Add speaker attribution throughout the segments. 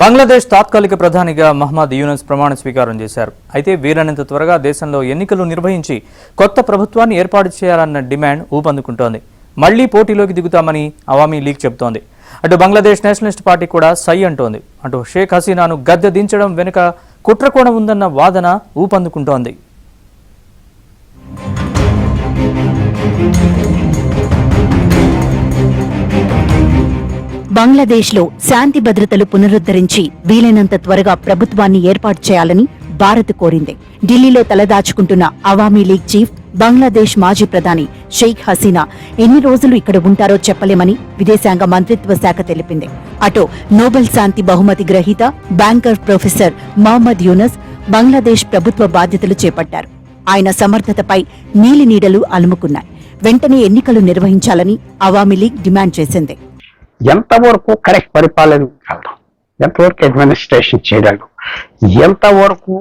Speaker 1: బంగ్లాదేశ్ తాత్కాలిక ప్రధానిగా మహమ్మద్ యూనస్ ప్రమాణ స్వీకారం చేశారు. అయితే వీలైనంత త్వరగా దేశంలో ఎన్నికలు నిర్వహించి కొత్త ప్రభుత్వాన్ని ఏర్పాటు చేయాలన్న డిమాండ్ ఊపందుకుంటోంది. మళ్లీ పోటీలోకి దిగుతామని అవామీ లీగ్ చెబుతోంది. అటు బంగ్లాదేశ్ నేషనలిస్ట్ పార్టీ కూడా సై అంటోంది. అటు షేక్ హసీనాను గద్దె దించడం వెనుక కుట్రకోణం ఉందన్న వాదన ఊపందుకుంటోంది.
Speaker 2: బంగ్లాదేశ్లో శాంతి భద్రతలు పునరుద్ధరించి వీలైనంత త్వరగా ప్రభుత్వాన్ని ఏర్పాటు చేయాలని భారత్ కోరింది. ఢిల్లీలో తలదాచుకుంటున్న అవామీ లీగ్ చీఫ్ బంగ్లాదేశ్ మాజీ ప్రధాని షేక్ హసీనా ఎన్ని రోజులు ఇక్కడ ఉంటారో చెప్పలేమని విదేశాంగ మంత్రిత్వ శాఖ తెలిపింది. అటు నోబెల్ శాంతి బహుమతి గ్రహీత బ్యాంకర్ ప్రొఫెసర్ మహమ్మద్ యూనస్ బంగ్లాదేశ్ ప్రభుత్వ బాధ్యతలు చేపట్టారు. ఆయన సమర్థతపై నీలి నీడలు అలుముకున్నాయి. వెంటనే ఎన్నికలు నిర్వహించాలని అవామీ లీగ్ డిమాండ్ చేసింది.
Speaker 3: ఎంతవరకు కరెక్ట్ పరిపాలన, ఎంతవరకు అడ్మినిస్ట్రేషన్ చేయగలరు, ఎంతవరకు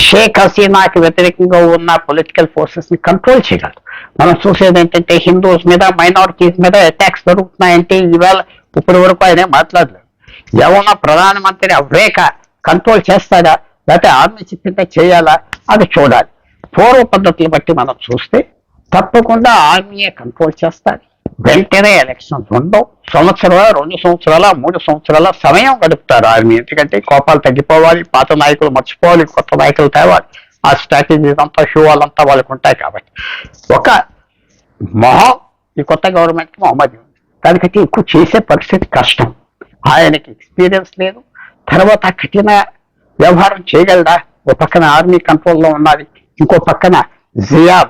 Speaker 3: షేక్ హసీనాకి వ్యతిరేకంగా ఉన్న పొలిటికల్ ఫోర్సెస్ ని కంట్రోల్ చేయగలరు. మనం చూసేది ఏంటంటే హిందూస్ మీద, మైనారిటీస్ మీద అటాక్స్ జరుగుతున్నాయంటే ఈవేళ ఇప్పటి వరకు ఆయన మాట్లాడలేదు. ఎవరన్నా ప్రధానమంత్రి అవ్వేక కంట్రోల్ చేస్తాడా, లేకపోతే ఆర్మీ చెప్పింటే చేయాలా, అది చూడాలి. పూర్వ పద్ధతులు బట్టి మనం చూస్తే తప్పకుండా ఆర్మీయే కంట్రోల్ చేస్తారు. వెంటనే ఎలక్షన్స్ ఉండవు. సంవత్సరాల, 2 సంవత్సరాల, 3 సంవత్సరాల సమయం గడుపుతారు ఆర్మీ. ఎందుకంటే కోపాలు తగ్గిపోవాలి, పాత నాయకులు మర్చిపోవాలి, కొత్త నాయకులు తేవాలి. ఆ స్ట్రాటజీస్ అంతా, షూ వాళ్ళంతా వాళ్ళకు ఉంటాయి. కాబట్టి ఒక ఈ కొత్త గవర్నమెంట్ మొహమ్మద్ దానికంటే ఎక్కువ చేసే పరిస్థితి కష్టం. ఆయనకి ఎక్స్పీరియన్స్ లేదు. తర్వాత కఠిన వ్యవహారం చేయగలడా? ఒక పక్కన ఆర్మీ కంట్రోల్లో ఉన్నది, ఇంకో పక్కన జియా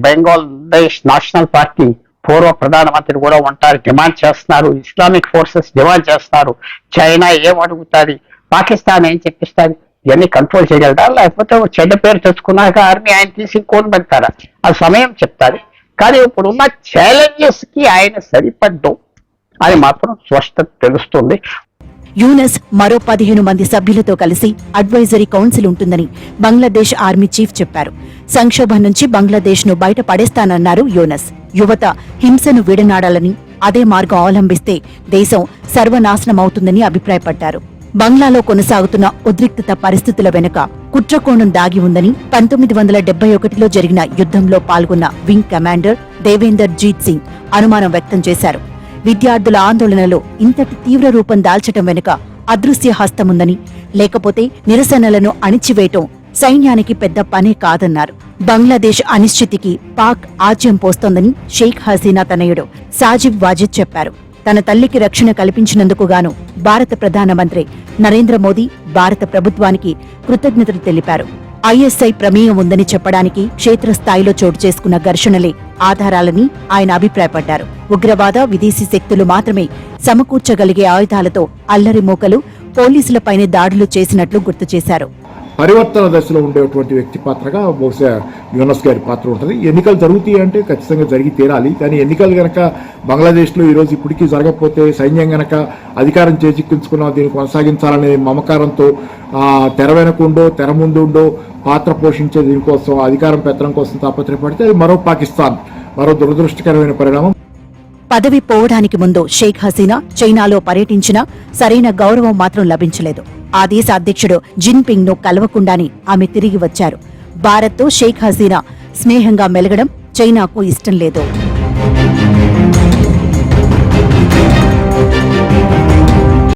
Speaker 3: బెంగాల్ దేశ్ నేషనల్ పార్టీ పూర్వ ప్రధానమంత్రి కూడా ఉంటారు, డిమాండ్ చేస్తున్నారు. ఇస్లామిక్ ఫోర్సెస్ డిమాండ్ చేస్తున్నారు. చైనా ఏం అడుగుతుంది, పాకిస్తాన్ ఏం చెప్పిస్తుంది, ఇవన్నీ కంట్రోల్ చేయగలరా? లేకపోతే చెడ్డ పేరు తెచ్చుకున్నాక ఆర్మీ ఆయన తీసి కోన్ పెడతారా? ఆ సమయం చెప్తారు. కానీ ఇప్పుడున్న ఛాలెంజెస్ కి ఆయన సరిపడ్డం అని మాత్రం స్పష్టత తెలుస్తుంది.
Speaker 2: యూనస్ మరో 15 మంది సభ్యులతో కలిసి అడ్వైజరీ కౌన్సిల్ ఉంటుందని బంగ్లాదేశ్ ఆర్మీ చీఫ్ చెప్పారు. సంక్షోభం నుంచి బంగ్లాదేశ్ ను బయట పడేస్తానన్నారు యూనస్. యువత హింసను విడనాడాలని, అదే మార్గం అవలంబిస్తే దేశం సర్వనాశనమవుతుందని అభిప్రాయపడ్డారు. బంగ్లాలో కొనసాగుతున్న ఉద్రిక్తత పరిస్థితుల వెనుక కుట్రకోణం దాగి ఉందని 1971లో జరిగిన యుద్ధంలో పాల్గొన్న వింగ్ కమాండర్ దేవేందర్ జీత్ సింగ్ అనుమానం వ్యక్తం చేశారు. విద్యార్థుల ఆందోళనలో ఇంతటి తీవ్ర రూపం దాల్చటం వెనుక అదృశ్య హస్తముందని, లేకపోతే నిరసనలను అణిచివేయటం సైన్యానికి పెద్ద పనే కాదన్నారు. బంగ్లాదేశ్ అనిశ్చితికి పాక్ ఆజ్యం పోస్తోందని షేక్ హసీనా తనయుడు సాజిబ్ వాజిద్ చెప్పారు. తన తల్లికి రక్షణ కల్పించినందుకు గాను భారత ప్రధానమంత్రి నరేంద్ర మోదీ భారత ప్రభుత్వానికి కృతజ్ఞతలు తెలిపారు. ఐఎస్ఐ ప్రమేయం ఉందని చెప్పడానికి క్షేత్రస్థాయిలో చోటు చేసుకున్న ఘర్షణలే ఆధారాలని ఆయన అభిప్రాయపడ్డారు. ఉగ్రవాద, విదేశీ శక్తులు మాత్రమే సమకూర్చగలిగే ఆయుధాలతో అల్లరి మూకలు పోలీసులపైనే దాడులు చేసినట్లు గుర్తు చేశారు.
Speaker 4: పరివర్తన దశలో ఉండేటువంటి వ్యక్తి పాత్రగా బహుశా యూనస్ గారి పాత్ర ఉంటుంది. ఎన్నికలు జరుగుతాయి అంటే ఖచ్చితంగా జరిగి తీరాలి. కానీ ఎన్నికలు గనక బంగ్లాదేశ్లో ఈరోజు ఇప్పటికీ జరగకపోతే, సైన్యం గనక అధికారం చేజిక్కించుకున్న దీన్ని కొనసాగించాలనే మమకారంతో తెర వెనకుండో తెర ముందుండో పాత్ర పోషించే దీనికోసం, అధికారం పెత్తనం కోసం తాపత్రయపడితే అది మరో పాకిస్తాన్, మరో దురదృష్టకరమైన పరిణామం.
Speaker 2: పదవి పోవడానికి ముందు షేక్ హసీనా చైనాలో పర్యటించినా సరైన గౌరవం మాత్రం లభించలేదు. ఆ దేశ అధ్యక్షుడు జిన్పింగ్ ను కలవకుండానే ఆమె తిరిగి వచ్చారు. భారత్తో షేక్ హసీనా స్నేహంగా మెలగడం చైనాకు ఇష్టం లేదు.